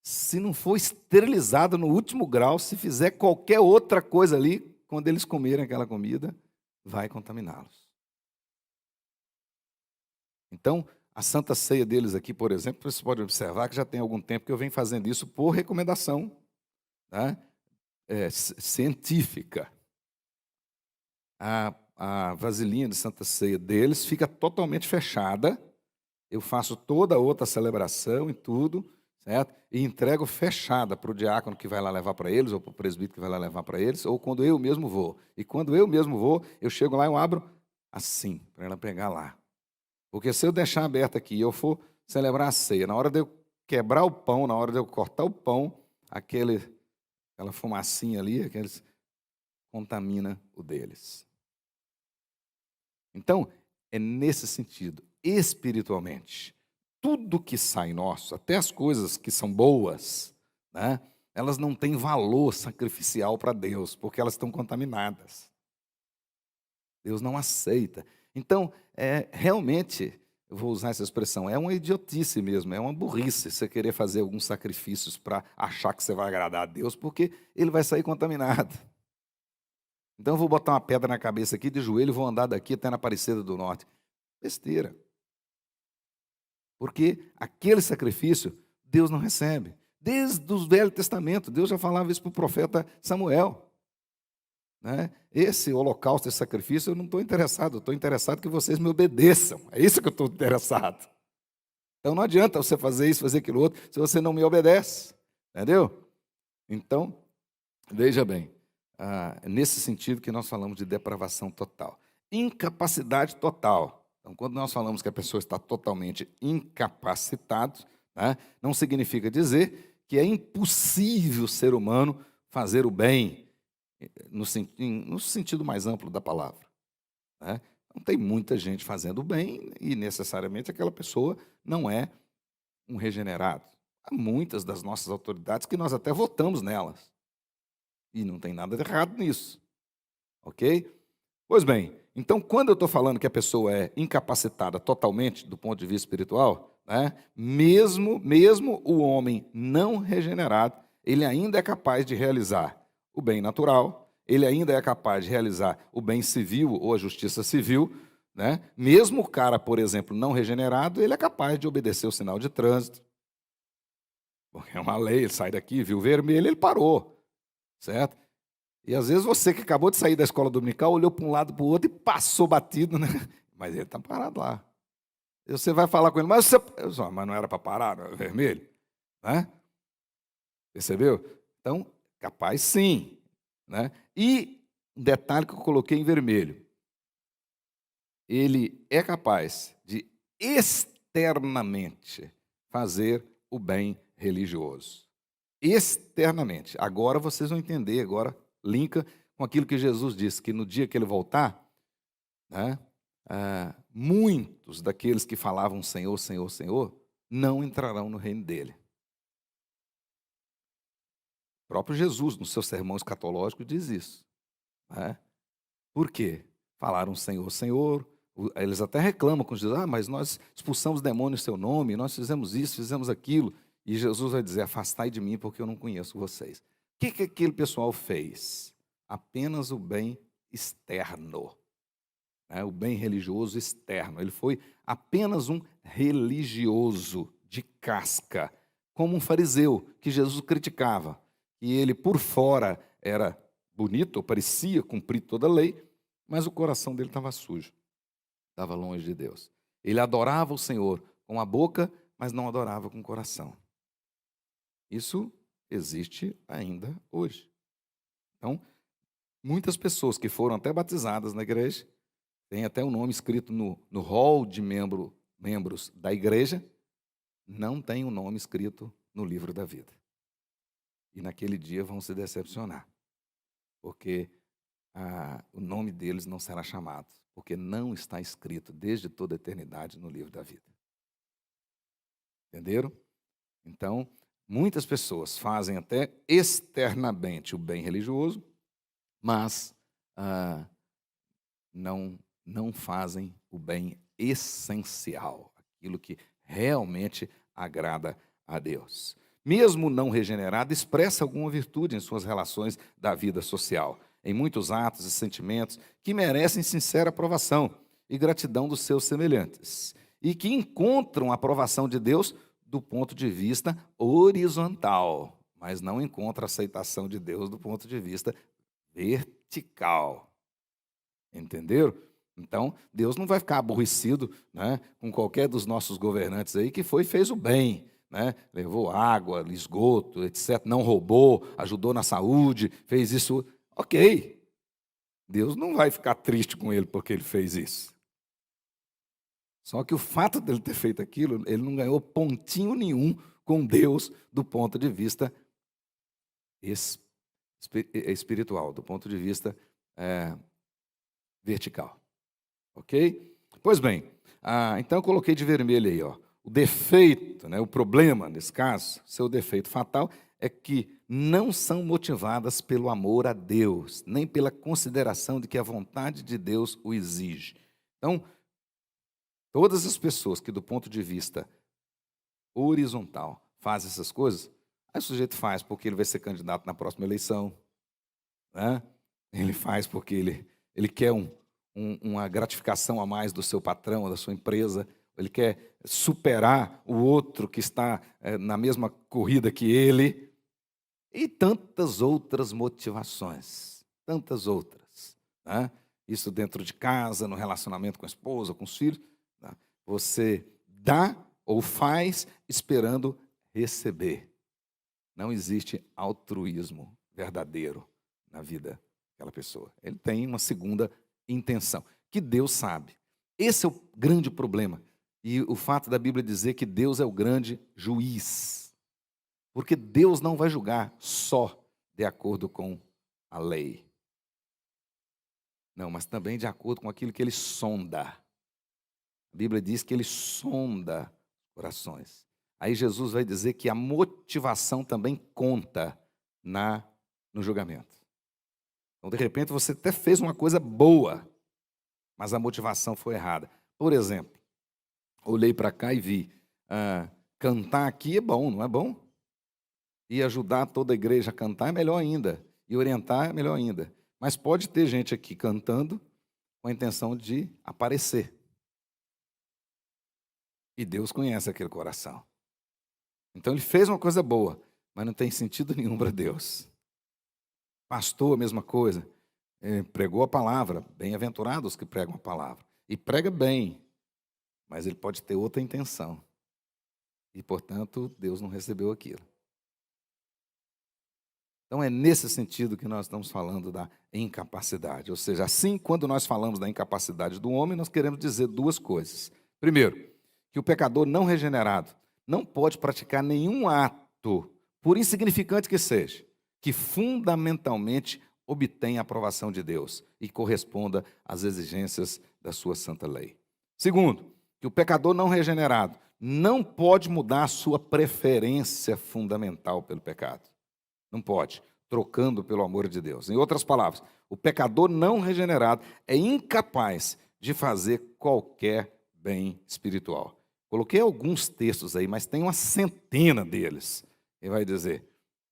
[SPEAKER 1] Se não for esterilizado no último grau, se fizer qualquer outra coisa ali, quando eles comerem aquela comida, vai contaminá-los. Então, A Santa Ceia deles aqui, por exemplo, você pode observar que já tem algum tempo que eu venho fazendo isso por recomendação, tá? Científica. A vasilhinha de Santa Ceia deles fica totalmente fechada. Eu faço toda outra celebração e tudo, certo? E entrego fechada para o diácono que vai lá levar para eles, ou para o presbítero que vai lá levar para eles, ou quando eu mesmo vou. E quando eu mesmo vou, eu chego lá e eu abro assim, para ela pegar lá. Porque se eu deixar aberto aqui e eu for celebrar a ceia, na hora de eu quebrar o pão, na hora de eu cortar o pão, aquela fumacinha ali, contamina o deles. Então, é nesse sentido, espiritualmente, tudo que sai nosso, até as coisas que são boas, né, elas não têm valor sacrificial para Deus, porque elas estão contaminadas. Deus não aceita. Então, realmente, eu vou usar essa expressão, é uma idiotice mesmo, é uma burrice você querer fazer alguns sacrifícios para achar que você vai agradar a Deus, porque ele vai sair contaminado. Então eu vou botar uma pedra na cabeça aqui, de joelho, e vou andar daqui até na Aparecida do Norte. Besteira. Porque aquele sacrifício, Deus não recebe. Desde o Velho Testamento, Deus já falava isso para o profeta Samuel. Né? Esse holocausto, esse sacrifício, eu não estou interessado. Eu estou interessado que vocês me obedeçam. É isso que eu estou interessado. Então não adianta você fazer isso, fazer aquilo outro, se você não me obedece. Entendeu? Então, veja bem. Nesse sentido que nós falamos de depravação total. Incapacidade total. Então, quando nós falamos que a pessoa está totalmente incapacitada, né, não significa dizer que é impossível o ser humano fazer o bem, no sentido mais amplo da palavra. Né? Não tem muita gente fazendo o bem e necessariamente aquela pessoa não é um regenerado. Há muitas das nossas autoridades que nós até votamos nelas. E não tem nada de errado nisso. Ok? Pois bem, então quando eu estou falando que a pessoa é incapacitada totalmente do ponto de vista espiritual, né, mesmo o homem não regenerado, ele ainda é capaz de realizar o bem natural, ele ainda é capaz de realizar o bem civil ou a justiça civil, né? Mesmo o cara, por exemplo, não regenerado, ele é capaz de obedecer o sinal de trânsito. Porque é uma lei, ele sai daqui, viu vermelho, ele parou. Certo? E às vezes você que acabou de sair da escola dominical, olhou para um lado para o outro e passou batido, né? Mas ele está parado lá. E você vai falar com ele, mas não era para parar, não é vermelho? Né? Percebeu? Então, capaz sim. Né? E um detalhe que eu coloquei em vermelho. Ele é capaz de externamente fazer o bem religioso. Externamente. Agora vocês vão entender, agora linka com aquilo que Jesus disse, que no dia que ele voltar, né, muitos daqueles que falavam Senhor, Senhor, Senhor, não entrarão no reino dele. O próprio Jesus, no seu sermão escatológico, diz isso. Né? Por quê? Falaram Senhor, Senhor, eles até reclamam com Jesus, mas nós expulsamos demônios em seu nome, nós fizemos isso, fizemos aquilo. E Jesus vai dizer, afastai de mim, porque eu não conheço vocês. O que aquele pessoal fez? Apenas o bem externo. Né? O bem religioso externo. Ele foi apenas um religioso de casca, como um fariseu, que Jesus criticava. E ele, por fora, era bonito, ou parecia cumprir toda a lei, mas o coração dele estava sujo. Estava longe de Deus. Ele adorava o Senhor com a boca, mas não adorava com o coração. Isso existe ainda hoje. Então, muitas pessoas que foram até batizadas na igreja, têm até o nome escrito no hall de membros da igreja, não tem o nome escrito no livro da vida. E naquele dia vão se decepcionar, porque o nome deles não será chamado, porque não está escrito desde toda a eternidade no livro da vida. Entenderam? Então, muitas pessoas fazem até externamente o bem religioso, mas não fazem o bem essencial, aquilo que realmente agrada a Deus. Mesmo não regenerado, expressa alguma virtude em suas relações da vida social, em muitos atos e sentimentos que merecem sincera aprovação e gratidão dos seus semelhantes. e que encontram a aprovação de Deus do ponto de vista horizontal, mas não encontram a aceitação de Deus do ponto de vista vertical. Entenderam? Então, Deus não vai ficar aborrecido, né, com qualquer dos nossos governantes aí que fez o bem, né? Levou água, esgoto, etc. Não roubou, ajudou na saúde, fez isso. Ok. Deus não vai ficar triste com ele porque ele fez isso. Só que o fato dele ter feito aquilo, ele não ganhou pontinho nenhum com Deus do ponto de vista espiritual, do ponto de vista vertical. Ok? Pois bem, então eu coloquei de vermelho aí, ó. O defeito, né, o problema nesse caso, seu defeito fatal, é que não são motivadas pelo amor a Deus, nem pela consideração de que a vontade de Deus o exige. Então, todas as pessoas que do ponto de vista horizontal fazem essas coisas, aí o sujeito faz porque ele vai ser candidato na próxima eleição, né? Ele faz porque ele quer uma gratificação a mais do seu patrão, da sua empresa, ele quer superar o outro que está na mesma corrida que ele, e tantas outras motivações, tantas outras, né? Isso dentro de casa, no relacionamento com a esposa, com os filhos, né? Você dá ou faz esperando receber. Não existe altruísmo verdadeiro na vida daquela pessoa. Ele tem uma segunda intenção, que Deus sabe. Esse é o grande problema. E o fato da Bíblia dizer que Deus é o grande juiz. Porque Deus não vai julgar só de acordo com a lei. Não, mas também de acordo com aquilo que ele sonda. A Bíblia diz que ele sonda corações. Aí Jesus vai dizer que a motivação também conta no julgamento. Então, de repente, você até fez uma coisa boa, mas a motivação foi errada. Por exemplo, olhei para cá e vi, cantar aqui é bom, não é bom? E ajudar toda a igreja a cantar é melhor ainda. E orientar é melhor ainda. Mas pode ter gente aqui cantando com a intenção de aparecer. E Deus conhece aquele coração. Então ele fez uma coisa boa, mas não tem sentido nenhum para Deus. Pastor, a mesma coisa. Pregou a palavra, bem-aventurados que pregam a palavra. E prega bem, mas ele pode ter outra intenção. E, portanto, Deus não recebeu aquilo. Então é nesse sentido que nós estamos falando da incapacidade. Ou seja, assim, quando nós falamos da incapacidade do homem, nós queremos dizer duas coisas. Primeiro, que o pecador não regenerado não pode praticar nenhum ato, por insignificante que seja, que fundamentalmente obtenha a aprovação de Deus e corresponda às exigências da sua santa lei. Segundo, que o pecador não regenerado não pode mudar a sua preferência fundamental pelo pecado. Não pode, trocando pelo amor de Deus. Em outras palavras, o pecador não regenerado é incapaz de fazer qualquer bem espiritual. Coloquei alguns textos aí, mas tem uma centena deles. Ele vai dizer,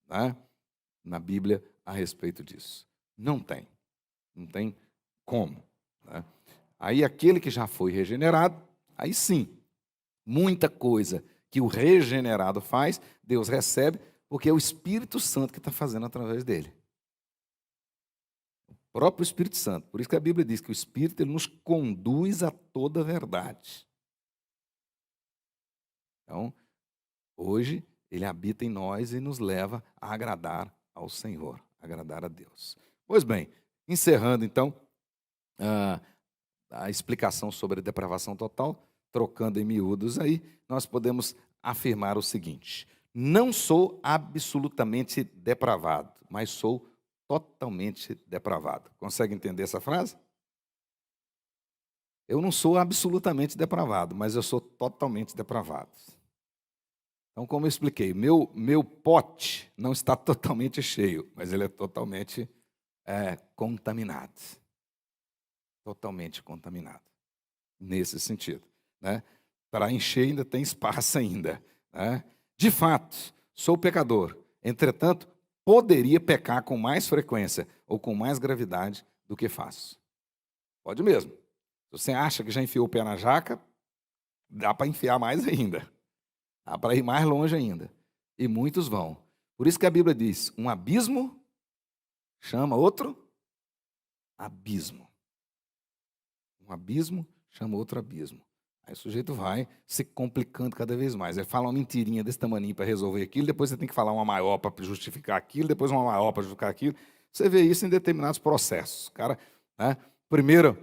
[SPEAKER 1] né, na Bíblia a respeito disso. Não tem como. Né? Aí aquele que já foi regenerado, aí sim, muita coisa que o regenerado faz, Deus recebe, porque é o Espírito Santo que está fazendo através dele. O próprio Espírito Santo. Por isso que a Bíblia diz que o Espírito ele nos conduz a toda a verdade. Então, hoje, ele habita em nós e nos leva a agradar ao Senhor, a agradar a Deus. Pois bem, encerrando então a explicação sobre a depravação total, trocando em miúdos aí, nós podemos afirmar o seguinte: não sou absolutamente depravado, mas sou totalmente depravado. Consegue entender essa frase? Eu não sou absolutamente depravado, mas eu sou totalmente depravado. Então, como eu expliquei, meu pote não está totalmente cheio, mas ele é totalmente contaminado. Totalmente contaminado. Nesse sentido. Né? Para encher ainda tem espaço ainda. Né? De fato, sou pecador. Entretanto, poderia pecar com mais frequência ou com mais gravidade do que faço. Pode mesmo. Se você acha que já enfiou o pé na jaca, dá para enfiar mais ainda. Dá para ir mais longe ainda. E muitos vão. Por isso que a Bíblia diz, um abismo chama outro abismo. Um abismo chama outro abismo. Aí o sujeito vai se complicando cada vez mais. Ele fala uma mentirinha desse tamaninho para resolver aquilo, depois você tem que falar uma maior para justificar aquilo, depois uma maior para justificar aquilo. Você vê isso em determinados processos. O cara, né, primeiro,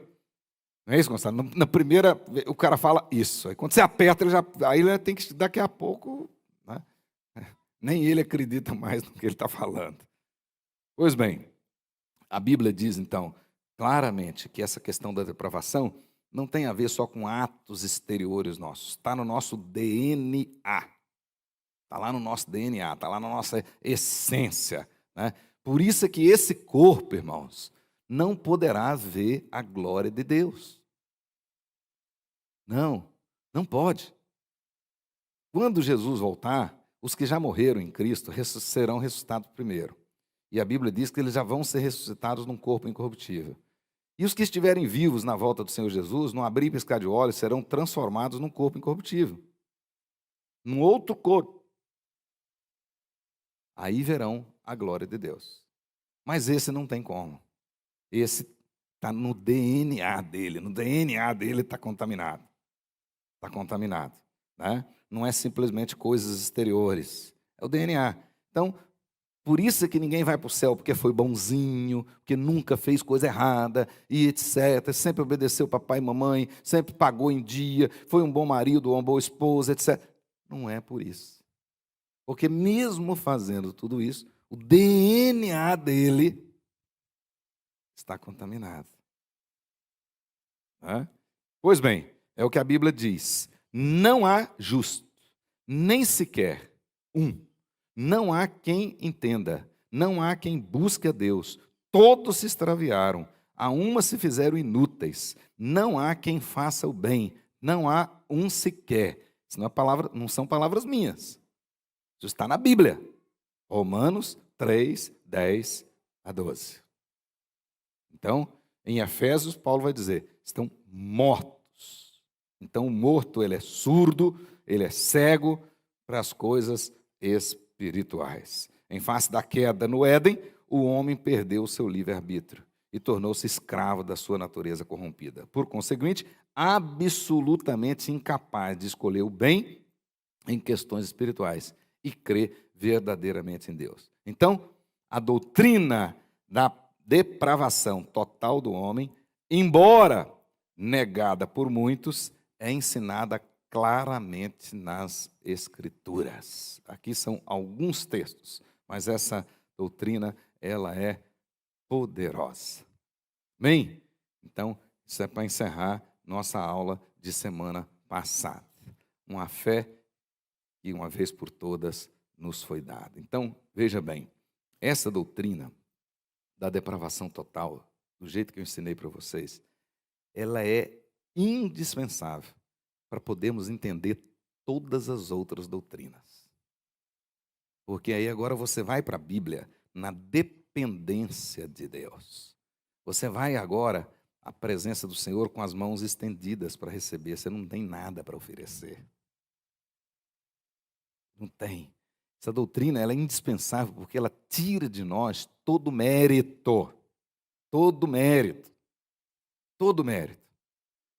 [SPEAKER 1] não é isso, Gonçalo? Na primeira, o cara fala isso. Aí quando você aperta, aí ele tem que, daqui a pouco, né, nem ele acredita mais no que ele está falando. Pois bem, a Bíblia diz, então, claramente que essa questão da depravação não tem a ver só com atos exteriores nossos. Está no nosso DNA. Está lá no nosso DNA, está lá na nossa essência, né? Por isso é que esse corpo, irmãos, não poderá ver a glória de Deus. Não pode. Quando Jesus voltar, os que já morreram em Cristo serão ressuscitados primeiro. E a Bíblia diz que eles já vão ser ressuscitados num corpo incorruptível. E os que estiverem vivos na volta do Senhor Jesus, no abrir e piscar de olhos, serão transformados num corpo incorruptível. Num outro corpo. Aí verão a glória de Deus. Mas esse não tem como. Esse está no DNA dele. No DNA dele está contaminado. Está contaminado. Né? Não é simplesmente coisas exteriores. É o DNA. Então, por isso é que ninguém vai para o céu, porque foi bonzinho, porque nunca fez coisa errada, e etc. Sempre obedeceu papai e mamãe, sempre pagou em dia, foi um bom marido, uma boa esposa, etc. Não é por isso. Porque mesmo fazendo tudo isso, o DNA dele está contaminado. Pois bem, é o que a Bíblia diz. Não há justo, nem sequer um. Não há quem entenda, não há quem busque a Deus. Todos se extraviaram, a uma se fizeram inúteis. Não há quem faça o bem, não há um sequer. Isso não são palavras minhas. Isso está na Bíblia. Romanos 3, 10 a 12. Então, em Efésios, Paulo vai dizer, estão mortos. Então, o morto, ele é surdo, ele é cego para as coisas espirituais. Em face da queda no Éden, o homem perdeu o seu livre-arbítrio e tornou-se escravo da sua natureza corrompida. Por conseguinte, absolutamente incapaz de escolher o bem em questões espirituais e crer verdadeiramente em Deus. Então, a doutrina da depravação total do homem, embora negada por muitos, é ensinada claramente nas Escrituras. Aqui são alguns textos, mas essa doutrina, ela é poderosa. Amém? Então, isso é para encerrar nossa aula de semana passada. Uma fé que uma vez por todas nos foi dada. Então, veja bem, essa doutrina da depravação total, do jeito que eu ensinei para vocês, ela é indispensável para podermos entender todas as outras doutrinas. Porque aí agora você vai para a Bíblia na dependência de Deus. Você vai agora à presença do Senhor com as mãos estendidas para receber. Você não tem nada para oferecer. Não tem. Essa doutrina ela é indispensável porque ela tira de nós todo mérito. Todo mérito. Todo mérito.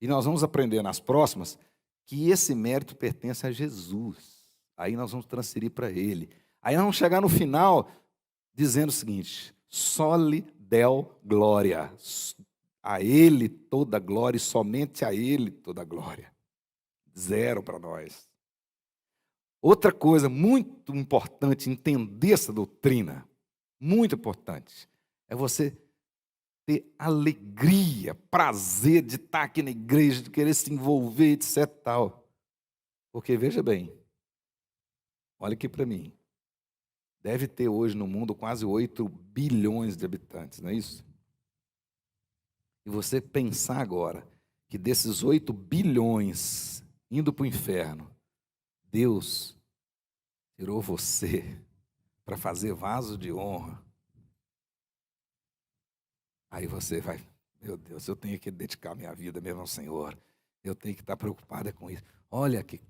[SPEAKER 1] E nós vamos aprender nas próximas que esse mérito pertence a Jesus. Aí nós vamos transferir para Ele. Aí nós vamos chegar no final dizendo o seguinte: soli deo glória. A Ele toda a glória e somente a Ele toda a glória. Zero para nós. Outra coisa muito importante, entender essa doutrina, muito importante, é você ter alegria, prazer de estar aqui na igreja, de querer se envolver, etc. Tal. Porque, veja bem, olha aqui para mim, deve ter hoje no mundo quase 8 bilhões de habitantes, não é isso? E você pensar agora que desses 8 bilhões indo para o inferno, Deus tirou você para fazer vaso de honra. Aí você vai, meu Deus, eu tenho que dedicar minha vida mesmo ao Senhor. Eu tenho que estar preocupada com isso. Olha aqui.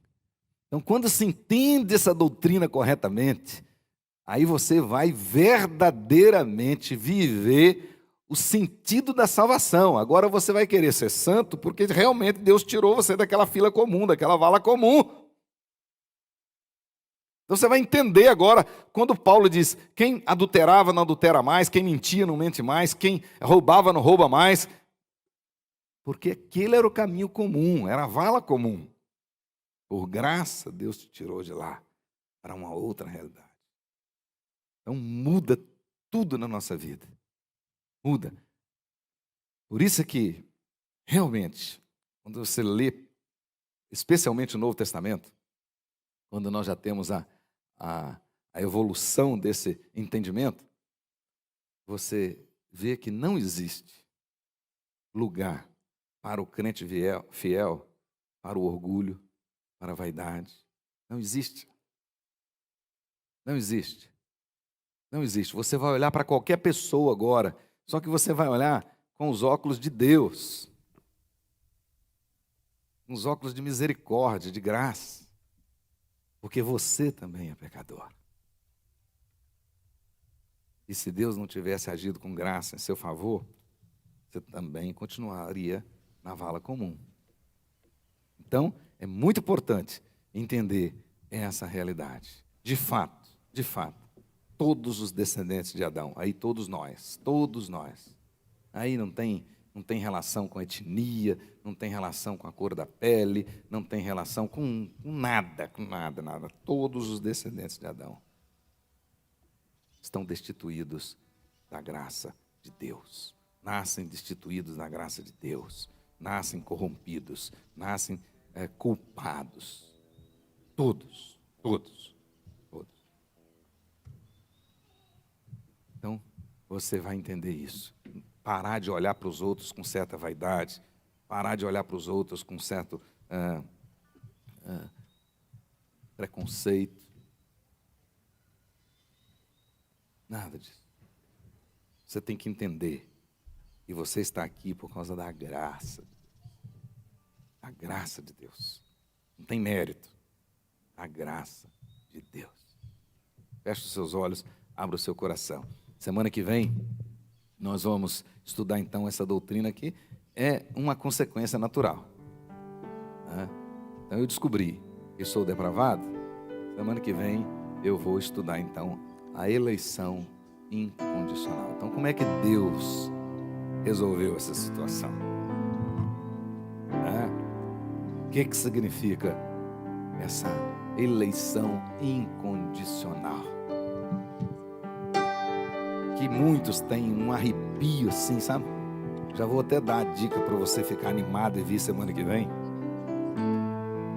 [SPEAKER 1] Então, quando se entende essa doutrina corretamente, aí você vai verdadeiramente viver o sentido da salvação. Agora você vai querer ser santo porque realmente Deus tirou você daquela fila comum, daquela vala comum. Então você vai entender agora, quando Paulo diz, quem adulterava não adultera mais, quem mentia não mente mais, quem roubava não rouba mais. Porque aquele era o caminho comum, era a vala comum. Por graça, Deus te tirou de lá para uma outra realidade. Então muda tudo na nossa vida. Muda. Por isso é que, realmente, quando você lê, especialmente o Novo Testamento, quando nós já temos a evolução desse entendimento, você vê que não existe lugar para o crente fiel, para o orgulho, para a vaidade. Não existe. Não existe. Não existe. Você vai olhar para qualquer pessoa agora, só que você vai olhar com os óculos de Deus, com os óculos de misericórdia, de graça, porque você também é pecador. E se Deus não tivesse agido com graça em seu favor, você também continuaria na vala comum. Então, é muito importante entender essa realidade. De fato, todos os descendentes de Adão, aí todos nós, aí não tem relação com etnia, não tem relação com a cor da pele, não tem relação com nada. Todos os descendentes de Adão estão destituídos da graça de Deus. Nascem destituídos da graça de Deus. Nascem corrompidos, nascem culpados. Todos. Então, você vai entender isso. Parar de olhar para os outros com certa vaidade, parar de olhar para os outros com certo preconceito. Nada disso. Você tem que entender. E você está aqui por causa da graça. A graça de Deus. Não tem mérito. A graça de Deus. Feche os seus olhos, abra o seu coração. Semana que vem, nós vamos estudar então essa doutrina que é uma consequência natural. Então eu descobri que sou depravado. Semana que vem eu vou estudar então a eleição incondicional. Então como é que Deus resolveu essa situação? O que significa essa eleição incondicional? Que muitos têm um arrepio assim, sabe? Já vou até dar a dica para você ficar animado e vir semana que vem.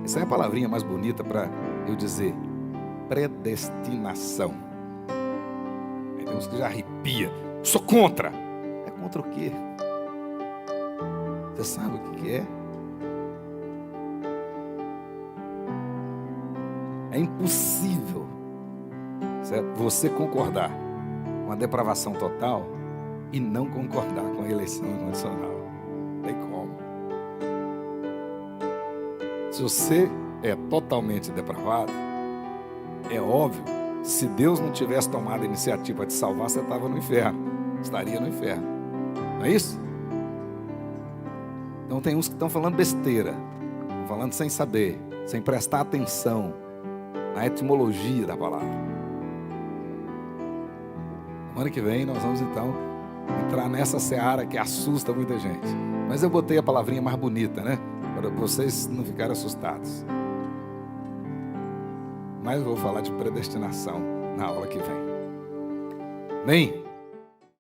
[SPEAKER 1] Essa é a palavrinha mais bonita para eu dizer predestinação. Tem uns que já arrepia. Sou contra. É contra o quê? Você sabe o que é? É impossível você concordar com a depravação total e não concordar com a eleição incondicional. Não tem como. Se você é totalmente depravado, é óbvio, se Deus não tivesse tomado a iniciativa de te salvar, você estava no inferno. Estaria no inferno. Não é isso? Então tem uns que estão falando besteira, estão falando sem saber, sem prestar atenção na etimologia da palavra. Semana que vem nós vamos então entrar nessa seara que assusta muita gente. Mas eu botei a palavrinha mais bonita, né? Para vocês não ficarem assustados. Mas eu vou falar de predestinação na aula que vem. Amém?